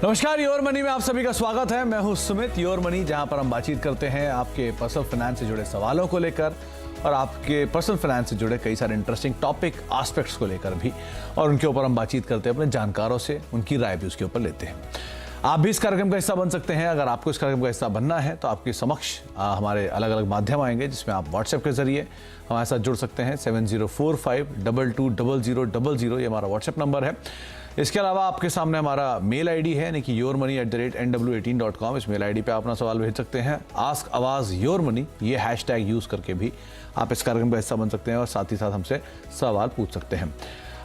नमस्कार, your money में आप सभी का स्वागत है। मैं हूं सुमित। योर मनी, जहां पर हम बातचीत करते हैं आपके पर्सनल फाइनेंस से जुड़े सवालों को लेकर और आपके पर्सनल फाइनेंस से जुड़े कई सारे इंटरेस्टिंग टॉपिक एस्पेक्ट्स को लेकर भी, और उनके ऊपर हम बातचीत करते हैं अपने जानकारों से, उनकी राय भी उसके ऊपर लेते हैं। आप भी इस कार्यक्रम का हिस्सा बन सकते हैं। अगर आपको इस कार्यक्रम का हिस्सा बनना है तो आपके समक्ष हमारे अलग अलग माध्यम आएंगे, जिसमें आप व्हाट्सएप के जरिए हमारे साथ जुड़ सकते हैं। 7045220000 ये हमारा व्हाट्सएप नंबर है। इसके अलावा आपके सामने हमारा मेल आईडी है, यानी कि yourmoney@nw18.com। इस मेल आईडी पे आप अपना सवाल भेज सकते हैं। आस्क आवाज योर मनी, ये हैशटैग यूज करके भी आप इस कार्यक्रम का हिस्सा बन सकते हैं और साथ ही साथ हमसे सवाल पूछ सकते हैं।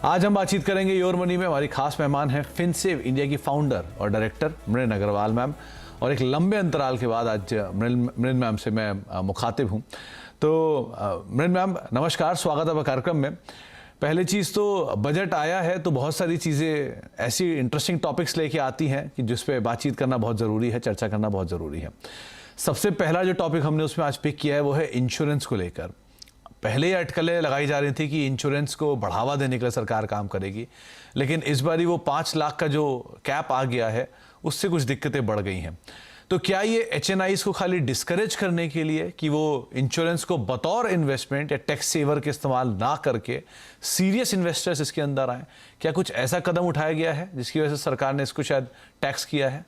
आज हम बातचीत करेंगे योर मनी में। हमारी खास मेहमान है फिनसेव इंडिया की फाउंडर और डायरेक्टर मृण अग्रवाल मैम, और एक लंबे अंतराल के बाद आज मृण मैम से मैं मुखातिब हूँ। तो मृण मैम, नमस्कार, स्वागत है कार्यक्रम में। पहली चीज़ तो बजट आया है तो बहुत सारी चीज़ें ऐसी इंटरेस्टिंग टॉपिक्स लेके आती हैं कि जिस पे बातचीत करना बहुत ज़रूरी है, चर्चा करना बहुत ज़रूरी है। सबसे पहला जो टॉपिक हमने उसमें आज पिक किया है वो है इंश्योरेंस को लेकर। पहले ही अटकलें लगाई जा रही थी कि इंश्योरेंस को बढ़ावा देने के लिए सरकार काम करेगी, लेकिन इस बारी वो 5 लाख का जो कैप आ गया है उससे कुछ दिक्कतें बढ़ गई हैं। तो क्या ये एचएनआईज को खाली डिस्करेज करने के लिए कि वो इंश्योरेंस को बतौर इन्वेस्टमेंट या टैक्स सेवर के इस्तेमाल ना करके सीरियस इन्वेस्टर्स इसके अंदर आए, क्या कुछ ऐसा कदम उठाया गया है जिसकी वजह से सरकार ने इसको शायद टैक्स किया है?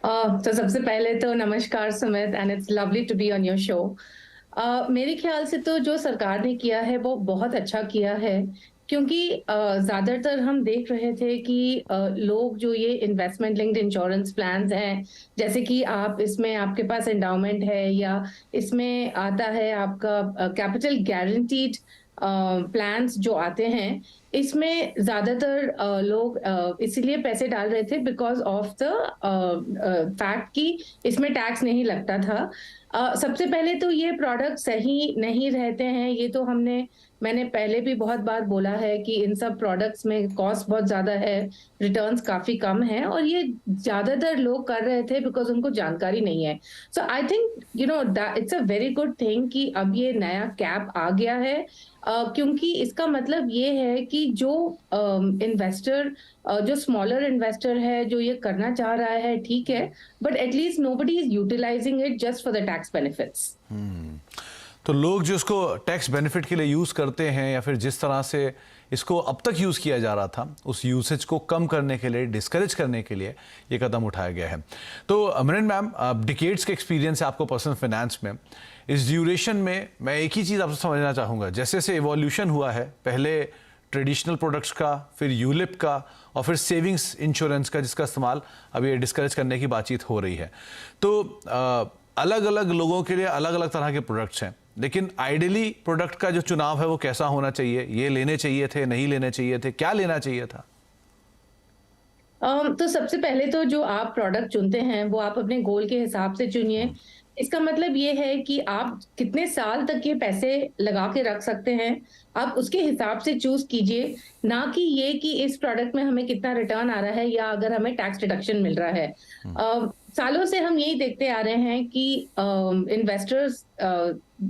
तो सबसे पहले तो नमस्कार Sumit, and it's lovely to be on your show. मेरे ख्याल से तो जो सरकार ने किया है वो बहुत अच्छा किया है, क्योंकि ज्यादातर हम देख रहे थे कि लोग जो ये इन्वेस्टमेंट लिंक्ड इंश्योरेंस प्लान्स हैं, जैसे कि आप इसमें आपके पास एंडाउमेंट है या इसमें आता है आपका कैपिटल गारंटीड प्लान्स जो आते हैं, इसमें ज्यादातर लोग इसीलिए पैसे डाल रहे थे बिकॉज ऑफ द फैक्ट कि इसमें टैक्स नहीं लगता था। सबसे पहले तो ये प्रोडक्ट सही नहीं रहते हैं, ये तो मैंने पहले भी बहुत बार बोला है कि इन सब प्रोडक्ट्स में कॉस्ट बहुत ज्यादा है, रिटर्न्स काफी कम है, और ये ज्यादातर लोग कर रहे थे बिकॉज उनको जानकारी नहीं है। So I think that it's a very good thing कि अब ये नया कैप आ गया है, क्योंकि इसका मतलब ये है कि जो इन्वेस्टर जो स्मॉलर इन्वेस्टर है जो ये करना चाह रहा है, ठीक है, but at least nobody is utilising it just for the tax benefits. तो लोग जो इसको टैक्स बेनिफिट के लिए यूज़ करते हैं, या फिर जिस तरह से इसको अब तक यूज़ किया जा रहा था, उस यूसेज को कम करने के लिए, डिस्करेज करने के लिए ये कदम उठाया गया है। तो मृण मैम, डिकेड्स के एक्सपीरियंस है आपको पर्सनल फाइनेंस में। इस ड्यूरेशन में मैं एक ही चीज़ आपसे समझना चाहूँगा, जैसे जैसे इवोल्यूशन हुआ है, पहले ट्रेडिशनल प्रोडक्ट्स का, फिर यूलिप का, और फिर सेविंग्स इंश्योरेंस का, जिसका इस्तेमाल अभी ये डिस्करेज करने की बातचीत हो रही है। तो अलग अलग लोगों के लिए अलग अलग तरह के प्रोडक्ट्स हैं, लेकिन आइडियली प्रोडक्ट का जो चुनाव है वो कैसा होना चाहिए? ये लेने चाहिए थे, नहीं लेने चाहिए थे, क्या लेना चाहिए था? तो सबसे पहले तो जो आप प्रोडक्ट चुनते हैं वो आप अपने गोल के हिसाब से चुनिए। इसका मतलब ये है कि आप कितने साल तक ये पैसे लगा के रख सकते हैं, आप उसके हिसाब से चूज कीजिए, ना कि ये कि इस प्रोडक्ट में हमें कितना रिटर्न आ रहा है या अगर हमें टैक्स डिडक्शन मिल रहा है। सालों से हम यही देखते आ रहे हैं कि इन्वेस्टर्स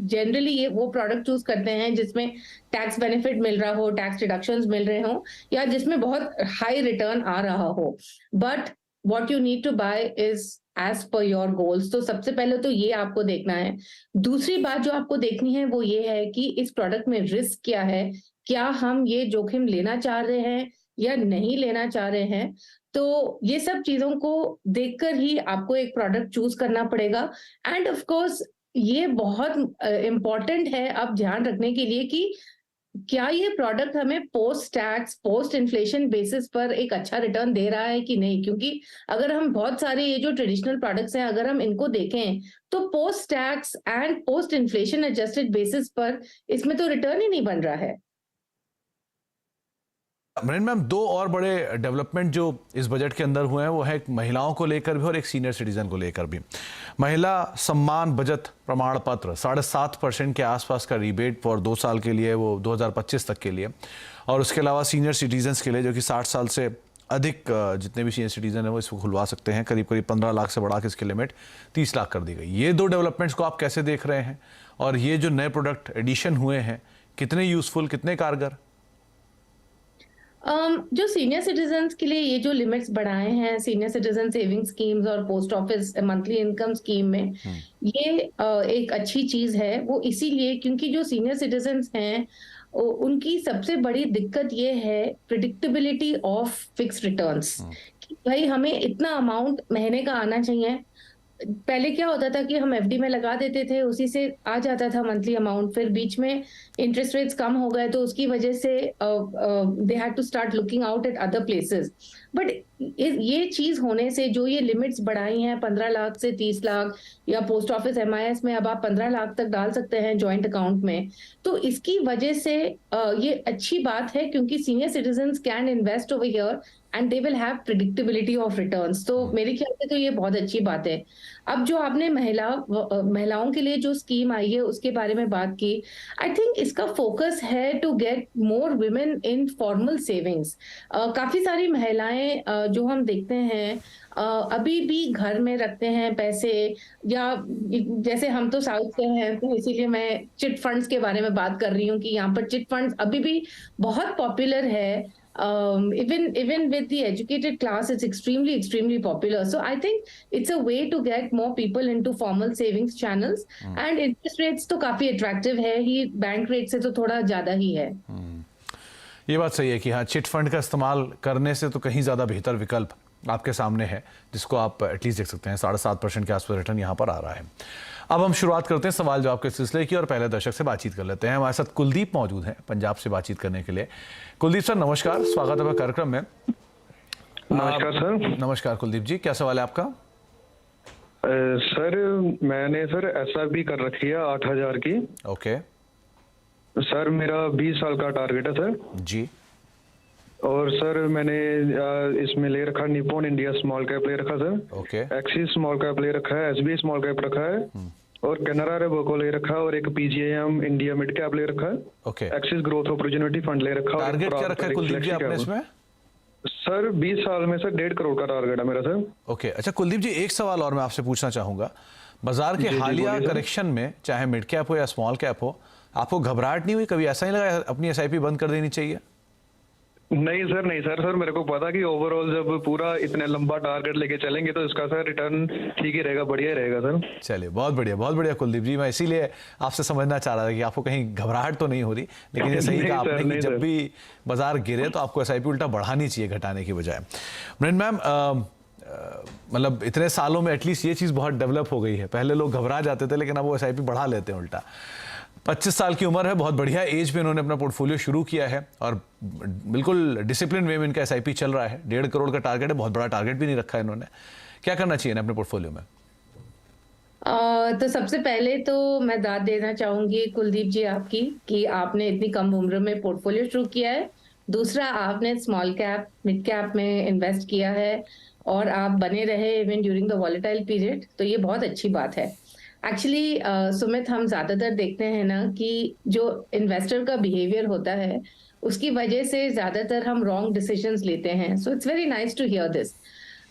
जनरली ये वो प्रोडक्ट चूज करते हैं जिसमें टैक्स बेनिफिट मिल रहा हो, टैक्स डिडक्शंस मिल रहे हो, या जिसमें बहुत हाई रिटर्न आ रहा हो। But what you need to buy is as per your goals. तो सबसे पहले तो ये आपको देखना है। दूसरी बात जो आपको देखनी है वो ये है कि इस प्रोडक्ट में रिस्क क्या है, क्या हम ये जोखिम लेना चाह रहे हैं या नहीं लेना चाह रहे हैं। तो ये सब चीजों को देखकर ही आपको एक प्रोडक्ट चूज करना पड़ेगा। एंड ऑफ कोर्स ये बहुत इंपॉर्टेंट है अब ध्यान रखने के लिए कि क्या ये प्रोडक्ट हमें post tax, post inflation basis पर एक अच्छा रिटर्न दे रहा है कि नहीं। क्योंकि अगर हम बहुत सारे ये जो ट्रेडिशनल प्रोडक्ट्स हैं अगर हम इनको देखें तो post tax and post inflation adjusted basis पर इसमें तो रिटर्न ही नहीं बन रहा है। मृण मैम, 2 और बड़े डेवलपमेंट जो इस बजट के अंदर हुए हैं वो है एक महिलाओं को लेकर भी और एक सीनियर सिटीजन को लेकर भी। महिला सम्मान बचत प्रमाण पत्र 7.5% के आसपास का रिबेट फॉर 2 साल के लिए, वो 2025 तक के लिए, और उसके अलावा सीनियर सिटीजन्स के लिए जो कि 60 साल से अधिक जितने भी सीनियर सिटीजन हैं वो इसको खुलवा सकते हैं, करीब करीब 15 लाख से बढ़ा के इसकी लिमिट 30 लाख कर दी गई। ये 2 डेवलपमेंट्स को आप कैसे देख रहे हैं, और ये जो नए प्रोडक्ट एडिशन हुए हैं कितने यूजफुल, कितने कारगर? जो सीनियर सिटीजन्स के लिए ये जो लिमिट्स बढ़ाए हैं सीनियर सिटीजन सेविंग स्कीम्स और post office monthly income scheme में, ये एक अच्छी चीज है। वो इसीलिए क्योंकि जो सीनियर सिटीजन्स हैं उनकी सबसे बड़ी दिक्कत ये है प्रिडिक्टेबिलिटी ऑफ फिक्स रिटर्न्स, कि भाई हमें इतना अमाउंट महीने का आना चाहिए। पहले क्या होता था कि हम एफडी में लगा देते थे, उसी से आ जाता था मंथली अमाउंट, फिर बीच में इंटरेस्ट रेट्स कम हो गए तो उसकी वजह से they had to start looking out at other places. But ये चीज होने से जो ये लिमिट्स बढ़ाई हैं 15 लाख से 30 लाख, या पोस्ट ऑफिस एमआईएस में अब आप 15 लाख तक डाल सकते हैं जॉइंट अकाउंट में, तो इसकी वजह से ये अच्छी बात है क्योंकि senior citizens can invest over here and they will have predictability of returns. तो मेरे ख्याल से तो ये बहुत अच्छी बात है। अब जो आपने महिलाओं के लिए जो स्कीम आई है उसके बारे में बात की, आई थिंक इसका फोकस है to get more women in formal savings. काफी सारी महिलाएं जो हम देखते हैं अभी भी घर में रखते हैं पैसे, या जैसे हम तो साउथ से हैं तो इसीलिए मैं चिट फंड्स के बारे में बात कर रही हूँ कि यहाँ पर चिट फंड्स अभी भी बहुत पॉपुलर है। Even with the educated class, it's extremely popular. So I think it's a way to get more people into formal savings channels. And interest rates तो काफी attractive है ही, बैंक रेट से तो थोड़ा ज्यादा ही है। ये बात सही है कि हाँ, चिट फंड का इस्तेमाल करने से तो कहीं ज़्यादा बेहतर विकल्प आपके सामने है, जिसको आप एटलीस्ट देख सकते हैं। 7.5% के आसपास रिटर्न यहाँ पर आ रहा है। अब हम शुरुआत करते हैं सवाल जवाब के सिलसिले की और पहले दर्शक से बातचीत कर लेते हैं। हमारे साथ कुलदीप मौजूद हैं पंजाब से बातचीत करने के लिए। कुलदीप सर नमस्कार, स्वागत है कार्यक्रम में। नमस्कार सर। नमस्कार कुलदीप जी, क्या सवाल है आपका? सर मैंने सर एसआईपी कर रखी है 8,000 की। ओके सर, मेरा 20 साल का टारगेट है सर जी। और सर मैंने इसमें ले रखा निप्पॉन इंडिया स्मॉल कैप ले रखा sir, okay axis small cap ले रखा है, एसबीआई स्मॉल कैप रखा है, और कैनरा रेबोको ले रखा है, और एक पीजीआईएम इंडिया मिड कैप ले रखा है, okay. Axis growth opportunity fund ले रखा है। टारगेट क्या रखा है कुलदीप जी आपने इसमें? सर 20 साल में सर 1.5 करोड़ का टारगेट है मेरा सर। ओके अच्छा कुलदीप जी, एक सवाल और मैं आपसे पूछना चाहूंगा। बाजार के हालिया करेक्शन में चाहे मिड कैप हो या स्मॉल कैप हो, आपको घबराहट नहीं हुई कभी? ऐसा नहीं लगा अपनी एसआईपी बंद कर देनी चाहिए? नहीं सर, नहीं सर। सर मेरे को पता कि ओवरऑल जब पूरा इतने लंबा टारगेट लेके चलेंगे तो इसका सर रिटर्न ठीक ही रहेगा, बढ़िया ही रहेगा सर। चलिए बहुत बढ़िया कुलदीप जी। मैं इसीलिए आपसे समझना चाह रहा था कि आपको कहीं घबराहट तो नहीं हो रही, लेकिन ये सही कहा आपने कि जब भी बाजार गिरे तो आपको एसआईपी उल्टा बढ़ानी चाहिए घटाने की बजाय। मृण मैम, मतलब इतने सालों में एटलीस्ट ये चीज़ बहुत डेवलप हो गई है। पहले लोग घबरा जाते थे लेकिन अब वो एसआईपी बढ़ा लेते हैं उल्टा। 25 साल की उम्र है, बहुत बढ़िया एज पे इन्होंने अपना पोर्टफोलियो शुरू किया है और बिल्कुल डिसिप्लिन वे में इनका एसआईपी चल रहा है। 1.5 करोड़ का टारगेट है, बहुत बड़ा टारगेट भी नहीं रखा है इन्होंने। क्या करना चाहिए ना अपने पोर्टफोलियो में? तो सबसे पहले तो मैं दाद देना चाहूंगी कुलदीप जी आपकी कि आपने इतनी कम उम्र में पोर्टफोलियो शुरू किया है। दूसरा, आपने स्मॉल कैप मिड कैप में इन्वेस्ट किया है और आप बने रहे even during the volatile period, तो ये बहुत अच्छी बात है। एक्चुअली सुमित, हम ज्यादातर देखते हैं ना कि जो इन्वेस्टर का बिहेवियर होता है उसकी वजह से ज्यादातर हम रॉन्ग डिसीजंस लेते हैं। So it's very nice to hear this.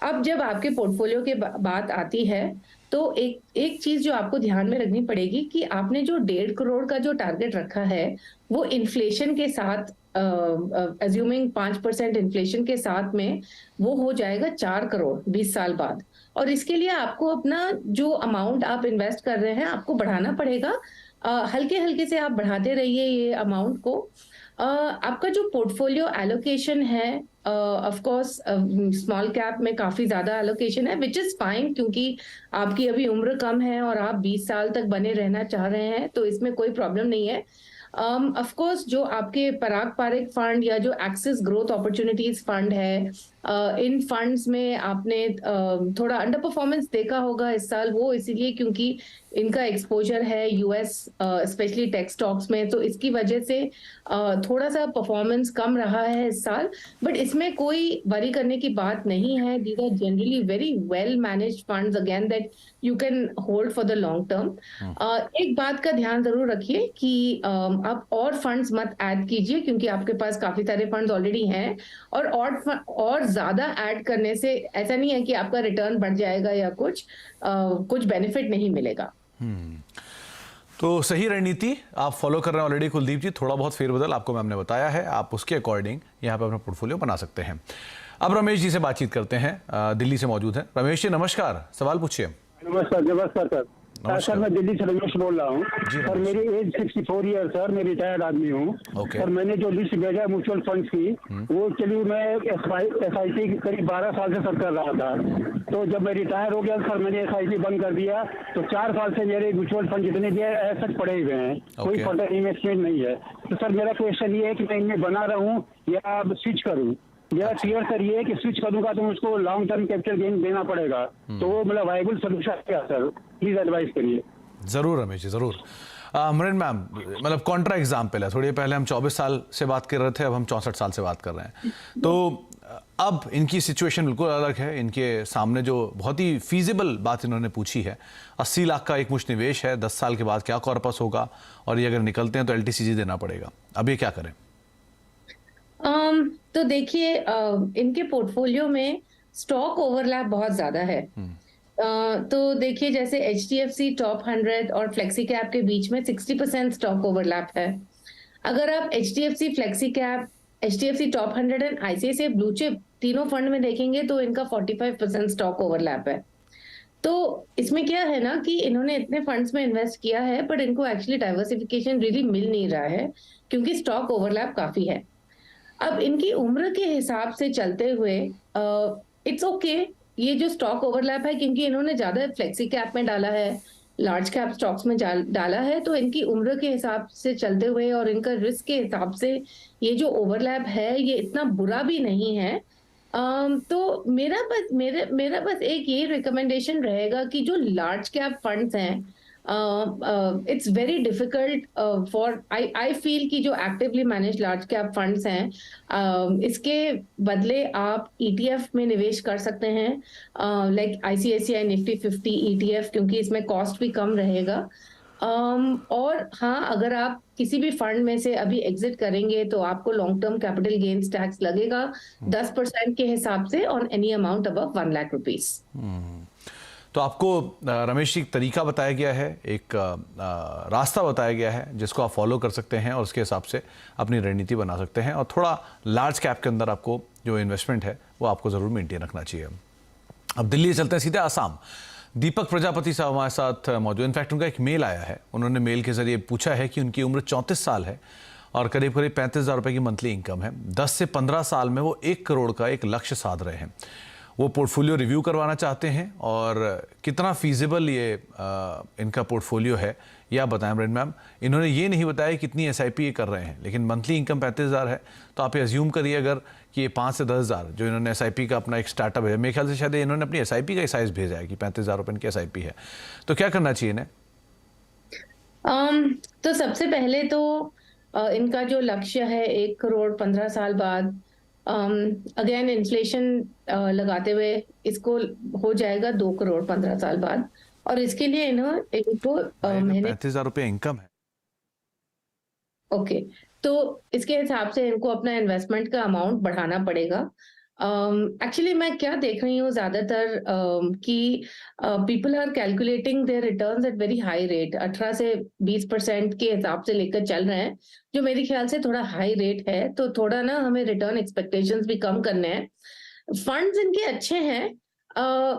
अब जब आपके पोर्टफोलियो के बात आती है तो एक चीज जो आपको ध्यान में रखनी पड़ेगी कि आपने जो 1.5 करोड़ का जो टारगेट रखा है वो इन्फ्लेशन के साथ, अज्यूमिंग 5% इन्फ्लेशन के साथ में वो हो जाएगा 4 करोड़ 20 साल बाद। और इसके लिए आपको अपना जो अमाउंट आप इन्वेस्ट कर रहे हैं आपको बढ़ाना पड़ेगा। हल्के हल्के से आप बढ़ाते रहिए ये अमाउंट को। आपका जो पोर्टफोलियो एलोकेशन है, ऑफ कोर्स स्मॉल कैप में काफी ज्यादा एलोकेशन है, विच इज फाइन क्योंकि आपकी अभी उम्र कम है और आप 20 साल तक बने रहना चाह रहे हैं, तो इसमें कोई प्रॉब्लम नहीं है। ऑफ कोर्स जो आपके पराग पारिक फंड या जो एक्सिस ग्रोथ अपॉर्चुनिटीज फंड है, इन फंड्स में आपने थोड़ा अंडर परफॉर्मेंस देखा होगा इस साल, वो इसीलिए क्योंकि इनका एक्सपोजर है यूएस स्पेशली टेक स्टॉक्स में, तो इसकी वजह से थोड़ा सा परफॉर्मेंस कम रहा है इस साल। बट इसमें कोई वरी करने की बात नहीं है। These are generally very well managed funds again that you can hold for the long term. एक बात का ध्यान जरूर रखिए कि आप और फंड्स मत ऐड कीजिए क्योंकि आपके पास काफी सारे फंड्स ऑलरेडी हैं, और ज्यादा ऐड करने से ऐसा नहीं है कि आपका रिटर्न बढ़ जाएगा या कुछ बेनिफिट नहीं मिलेगा। तो सही रणनीति आप फॉलो कर रहे हैं ऑलरेडी कुलदीप जी। थोड़ा बहुत फेरबदल आपको मैम ने बताया है, आप उसके अकॉर्डिंग यहाँ पे अपना पोर्टफोलियो बना सकते हैं। अब रमेश जी से बातचीत करते हैं, दिल्ली से मौजूद हैं। रमेश जी नमस्कार, सवाल पूछिए। नमस्कार सर। सर मैं दिल्ली से रमेश बोल रहा हूँ। सर मेरी एज 64 ईयर सर, मैं रिटायर्ड आदमी हूँ। सर मैंने जो लिस्ट भेजा है म्यूचुअल फंड्स की, वो चलिए मैं SIP करीब 12 साल से सर कर रहा था। तो जब मैं रिटायर हो गया सर, मैंने SIP बंद कर दिया। तो 4 साल से मेरे म्यूचुअल फंड जितने भी ऐसे पड़े हुए हैं, कोई फर्दर इन्वेस्टमेंट नहीं है। तो सर मेरा क्वेश्चन ये है कि मैं इनमें बना रहूँ या स्विच करूँ। मेरा क्लियर सर ये है कि स्विच करूंगा तो मुझको लॉन्ग टर्म कैपिटल गेन देना पड़ेगा, तो वो मतलब वायबल सोल्यूशन क्या सर, प्लीज एडवाइस करिए। जरूर रमेश जी जरूर। मरिन मैम, मतलब कॉन्ट्रा एग्जाम्पल है, थोड़ी पहले हम 24 साल से बात कर रहे थे, अब हम 64 साल से बात कर रहे हैं। तो अब इनकी सिचुएशन बिल्कुल अलग है। इनके सामने जो बहुत ही फीजिबल बात इन्होंने पूछी है, 80 लाख का एक मुश्त निवेश है, 10 साल के बाद क्या कॉर्पस होगा, और ये अगर निकलते हैं तो LTCG देना पड़ेगा। अब ये क्या करें? तो देखिए, इनके पोर्टफोलियो में स्टॉक ओवरलैप बहुत ज्यादा है। तो देखिए, जैसे HDFC टॉप 100 और फ्लेक्सी कैप के बीच में 60% स्टॉक ओवरलैप है। अगर आप HDFC flexi cap, HDFC top 100 and ICICI blue chip तीनों फंड में देखेंगे तो इनका 45% स्टॉक ओवरलैप है। तो इसमें क्या है ना कि इन्होंने इतने फंड्स में इन्वेस्ट किया है, बट इनको एक्चुअली डाइवर्सिफिकेशन रियली मिल नहीं रहा है, क्योंकि स्टॉक ओवरलैप काफी है। अब इनकी उम्र के हिसाब से चलते हुए इट्स ओके ये जो स्टॉक ओवरलैप है, क्योंकि इन्होंने ज्यादा फ्लेक्सी कैप में डाला है, लार्ज कैप स्टॉक्स में डाला है, तो इनकी उम्र के हिसाब से चलते हुए और इनका रिस्क के हिसाब से ये जो ओवरलैप है ये इतना बुरा भी नहीं है। तो मेरा बस एक ये रिकमेंडेशन रहेगा कि जो लार्ज कैप फंड्स हैं, it's very difficult for I feel कि जो actively manage large cap funds हैं, इसके बदले आप ETF में निवेश कर सकते हैं, लाइक ICICI निफ्टी 50 ETF, क्योंकि इसमें कॉस्ट भी कम रहेगा। और हाँ, अगर आप किसी भी फंड में से अभी एग्जिट करेंगे तो आपको long term capital gains tax लगेगा 10% के हिसाब से on any amount above 1 lakh rupees. तो आपको रमेश जी एक तरीका बताया गया है, एक रास्ता बताया गया है जिसको आप फॉलो कर सकते हैं और उसके हिसाब से अपनी रणनीति बना सकते हैं, और थोड़ा लार्ज कैप के अंदर आपको जो इन्वेस्टमेंट है वो आपको ज़रूर मेंटेन रखना चाहिए। अब दिल्ली से चलते हैं सीधे आसाम। दीपक प्रजापति साहब हमारे साथ मौजूद। इनफैक्ट उनका एक मेल आया है, उन्होंने मेल के जरिए पूछा है कि उनकी उम्र 34 साल है और करीब 35,000 रुपये की मंथली इनकम है। 10 से 15 साल में वो 1 करोड़ का एक लक्ष्य साध रहे हैं। वो पोर्टफोलियो रिव्यू करवाना चाहते हैं, और कितना फीजिबल ये इनका पोर्टफोलियो है ये आप बताएं मरिन मैम। इन्होंने ये नहीं बताया कितनी SIP ये कर रहे हैं, लेकिन मंथली इनकम 35,000 है, तो आप ये अज्यूम करिए अगर कि ये 5 से 10,000 जो इन्होंने SIP का अपना एक स्टार्टअप है, मेरे ख्याल से शायद इन्होंने अपनी SIP का ही साइज भेजा है कि 35,000 रुपये इनकी SIP है, तो क्या करना चाहिए इन्हें? तो सबसे पहले तो इनका जो लक्ष्य है 1 करोड़ 15 साल बाद, अगेन इन्फ्लेशन लगाते हुए इसको हो जाएगा 2 करोड़ 15 साल बाद, और इसके लिए इनको महीने 35,000 रुपये इनकम है। ओके, तो इसके हिसाब से इनको अपना इन्वेस्टमेंट का अमाउंट बढ़ाना पड़ेगा। एक्चुअली मैं क्या देख रही हूँ ज्यादातर कि people are calculating their returns at very high rate, 18 से 20% के हिसाब से लेकर चल रहे हैं, जो मेरे ख्याल से थोड़ा हाई रेट है। तो थोड़ा ना हमें रिटर्न एक्सपेक्टेशंस भी कम करने हैं। फंड्स इनके अच्छे हैं,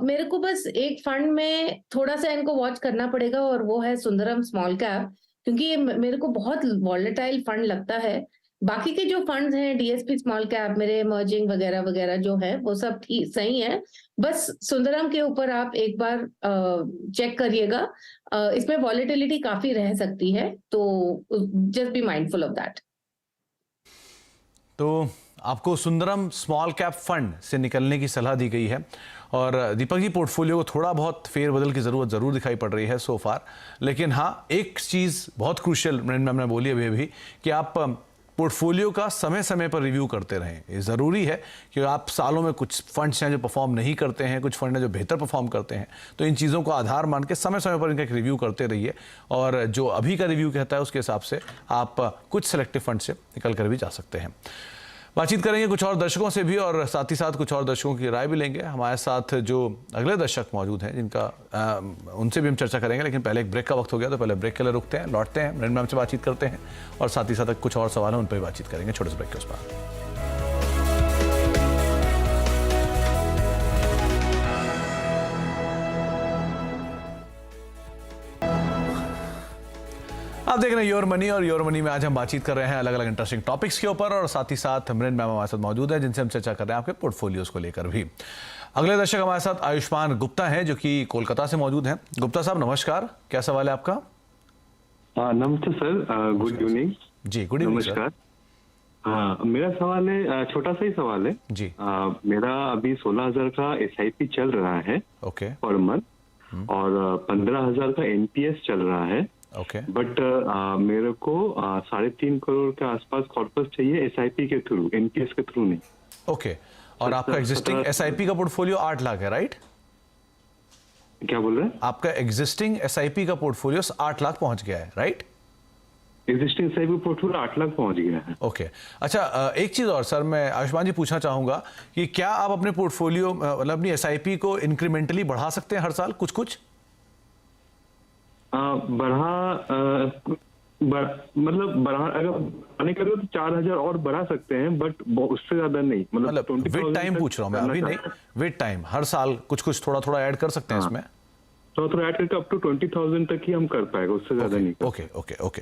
मेरे को बस एक फंड में थोड़ा सा इनको वॉच करना पड़ेगा, और वो है सुंदरम स्मॉल कैप, क्योंकि ये मेरे को बहुत वॉलेटाइल फंड लगता है। बाकी के जो फंड्स हैं DSP स्मॉल कैप, मेरे इमर्जिंग वगैरह वगैरह जो है वो सब ठीक सही है, बस सुंदरम के ऊपर आप एक बार चेक करिएगा, इसमें वॉलेटिलिटी काफी रह सकती है, तो just be mindful of that. तो आपको सुंदरम स्मॉल कैप फंड से निकलने की सलाह दी गई है, और दीपक जी पोर्टफोलियो को थोड़ा बहुत फेरबदल की ज़रूरत ज़रूर दिखाई पड़ रही है सो फार, लेकिन हाँ एक चीज़ बहुत क्रूशियल मैम ने बोली अभी अभी कि आप पोर्टफोलियो का समय समय पर रिव्यू करते रहें। ये ज़रूरी है कि आप सालों में कुछ फंड्स हैं जो परफॉर्म नहीं करते हैं, कुछ फंड हैं जो बेहतर परफॉर्म करते हैं, तो इन चीज़ों को आधार मान के समय समय पर इनका एक रिव्यू करते रहिए, और जो अभी का रिव्यू कहता है उसके हिसाब से आप कुछ सेलेक्टिव फंड से निकल कर भी जा सकते हैं। बातचीत करेंगे कुछ और दर्शकों से भी और साथ ही साथ कुछ और दर्शकों की राय भी लेंगे। हमारे साथ जो अगले दर्शक मौजूद हैं जिनका उनसे भी हम चर्चा करेंगे, लेकिन पहले एक ब्रेक का वक्त हो गया तो पहले ब्रेक के लिए रुकते हैं, लौटते हैं, मृणाल मैम से बातचीत करते हैं और साथ ही साथ कुछ और सवाल हैं उन पर भी बातचीत करेंगे छोटे से ब्रेक के उस पर। आप देख रहे हैं योर मनी और योर मनी में आज हम बातचीत कर रहे हैं अलग अलग इंटरेस्टिंग टॉपिक्स के ऊपर और साथ ही साथ मृणाल मैम हमारे साथ मौजूद है जिनसे हम चर्चा कर रहे हैं आपके पोर्टफोलियोज को लेकर भी। अगले दर्शक हमारे साथ आयुष्मान गुप्ता हैं जो कि कोलकाता से मौजूद हैं। गुप्ता साहब नमस्कार, क्या सवाल है आपका? नमस्ते सर, गुड इवनिंग। जी गुड इवनिंग। नमस्कार। हाँ, मेरा सवाल है, छोटा सा ही सवाल है जी। मेरा अभी 16,000 का SIP चल रहा है ओके पर मंथ और 15,000 का NPS चल रहा है। ओके बट मेरे को 3.5 करोड़ के आसपास कॉर्पस चाहिए SIP के थ्रू, NPS के थ्रू नहीं। ओके और आपका एग्जिस्टिंग SIP का पोर्टफोलियो 8 लाख है, राइट? क्या बोल रहे हैं? आपका एग्जिस्टिंग SIP का पोर्टफोलियो 8 लाख पहुंच गया है, right? Existing SIP portfolio 8 lakh पहुंच गया है। ओके अच्छा, एक चीज और सर मैं आयुष्मान जी पूछना चाहूंगा कि क्या आप अपने पोर्टफोलियो मतलब अपनी SIP को इंक्रीमेंटली बढ़ा सकते हैं हर साल कुछ कुछ? अगर बढ़ाने का तो 4,000 और बढ़ा सकते हैं, बट उससे ज्यादा नहीं। मतलब विद टाइम पूछ रहा हूँ मैं, अभी नहीं, विद टाइम हर साल कुछ कुछ थोड़ा थोड़ा ऐड कर सकते हैं इसमें? तो ऐड करके अप टू 20,000 तक ही हम कर पाएगा, उससे ज्यादा नहीं। ओके ओके ओके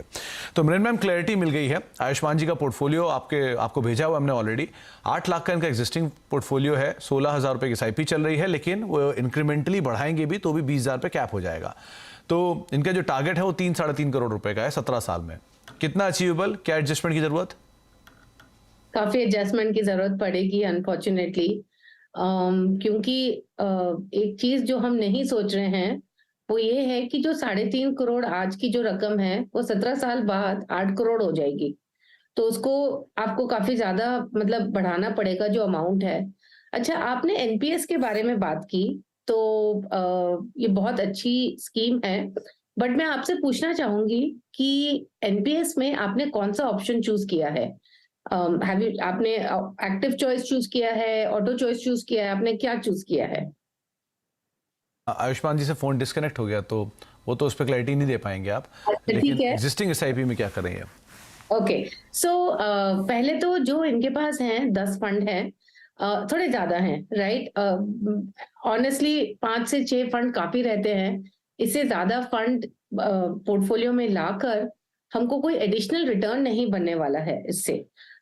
तो मृणाल मैम क्लैरिटी मिल गई है। आयुष्मान जी का पोर्टफोलियो आपको भेजा हुआ हमने ऑलरेडी। 8 लाख का इनका एग्जिस्टिंग पोर्टफोलियो है, 16,000 रुपए की SIP चल रही है, लेकिन वो इंक्रीमेंटली बढ़ाएंगे भी तो भी 20,000 पे कैप हो जाएगा। तो इनका जो टारगेट है वो 3-3.5 करोड़ रुपए का है 17 साल में। कितना अचीवेबल, क्या एडजस्टमेंट की जरूरत? काफी एडजस्टमेंट की जरूरत पड़ेगी अनफॉर्चुनेटली, क्योंकि एक चीज जो हम नहीं सोच रहे हैं वो ये है कि जो 3.5 करोड़ आज की जो रकम है वो 17 साल बाद 8 करोड़ हो जाएगी। तो उसको आपको काफी ज्यादा मतलब बढ़ाना पड़ेगा जो अमाउंट है। अच्छा, आपने NPS के बारे में बात की तो ये बहुत अच्छी स्कीम है, बट मैं आपसे पूछना चाहूंगी कि NPS में आपने कौन सा ऑप्शन चूज किया है? आपने एक्टिव चॉइस चूज किया है, ऑटो चॉइस चूज किया है, आपने क्या चूज किया है? आयुष्मान जी से फोन डिस्कनेक्ट हो गया तो वो तो उस पर क्लैरिटी नहीं दे पाएंगे आप, लेकिन एग्जिस्टिंग SIP में क्या कर रही है? ओके सो पहले तो जो इनके पास हैं 10 फंड हैं, थोड़े ज्यादा हैं, राइट? ऑनेस्टली 5 से 6 फंड काफी रहते हैं। इससे ज्यादा फंड पोर्टफोलियो में लाकर हमको कोई एडिशनल रिटर्न नहीं बनने वाला है इससे।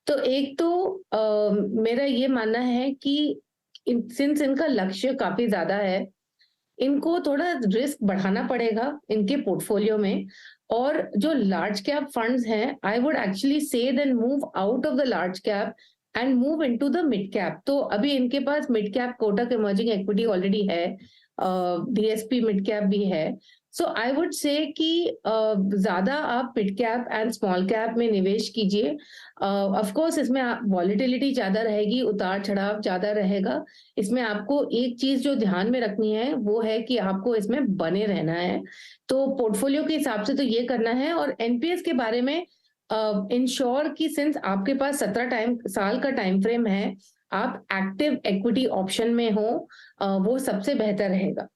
तो एक तो मेरा ये मानना है कि सिंस इनका लक्ष्य काफी ज्यादा है, इनको थोड़ा रिस्क बढ़ाना पड़ेगा इनके पोर्टफोलियो में। और जो लार्ज कैप फंड्स हैं, I would actually say then move out of the large cap and move into the mid cap. तो अभी इनके पास mid cap Kotak emerging equity already है, DSP मिड कैप भी है। सो आई वुड से कि ज्यादा आप mid cap and small cap में निवेश कीजिए। ऑफ कोर्स इसमें वॉलेटिलिटी ज्यादा रहेगी, उतार चढ़ाव ज्यादा रहेगा। इसमें आपको एक चीज जो ध्यान में रखनी है वो है कि आपको इसमें बने रहना है। तो पोर्टफोलियो के हिसाब से तो ये करना है। और NPS के बारे में इंश्योर कि सिंस आपके पास 17 साल का टाइम फ्रेम है, आप एक्टिव इक्विटी ऑप्शन में हो, वो सबसे बेहतर रहेगा।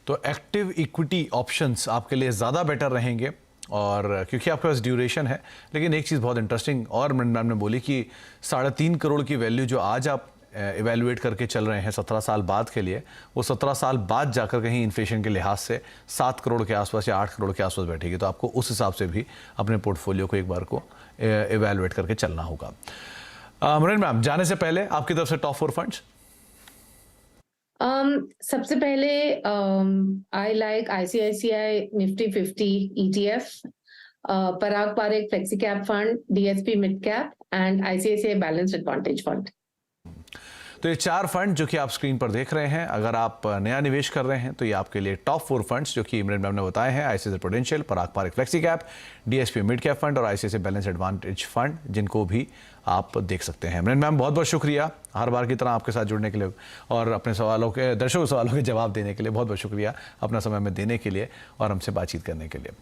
तो एक्टिव इक्विटी ऑप्शंस आपके लिए ज़्यादा बेटर रहेंगे, और क्योंकि आपके पास ड्यूरेशन है। लेकिन एक चीज़ बहुत इंटरेस्टिंग और मैम ने बोली कि 3.5 करोड़ की वैल्यू जो आज आप इवेल्युएट करके चल रहे हैं 17 साल बाद के लिए, वो 17 साल बाद जाकर कहीं इन्फ्लेशन के लिहाज से 7 करोड़ के आसपास या 8 करोड़ के आसपास बैठेगी। तो आपको उस हिसाब से भी अपने पोर्टफोलियो को एक बार को इवेल्युएट करके चलना होगा। मृणाल मैम, जाने से पहले आपकी तरफ से टॉप 4 फंड्स। सबसे पहले I like ICICI Nifty 50 ETF, Parag Parikh flexi cap fund, DSP mid cap and ICICI balanced advantage fund. तो ये 4 फंड जो कि आप स्क्रीन पर देख रहे हैं, अगर आप नया निवेश कर रहे हैं तो ये आपके लिए टॉप 4 फंड्स जो कि मृणाल मैम ने बताए हैं, ICICI prudential, Parag Parikh flexi cap, DSP mid cap fund और ICICI बैलेंस एडवांटेज फंड, जिनको भी आप देख सकते हैं। मृणाल मैम, बहुत बहुत शुक्रिया हर बार की तरह आपके साथ जुड़ने के लिए और अपने सवालों के, दर्शकों सवालों के जवाब देने के लिए बहुत बहुत शुक्रिया, अपना समय में देने के लिए और हमसे बातचीत करने के लिए।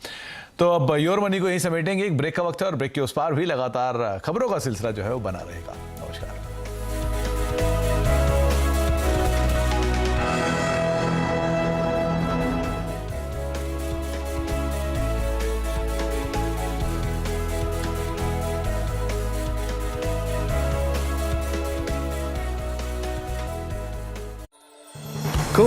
तो अब योर मनी को यहीं समेटेंगे, एक ब्रेक का वक्त है और ब्रेक के उस पार भी लगातार खबरों का सिलसिला जो है वो बना रहेगा।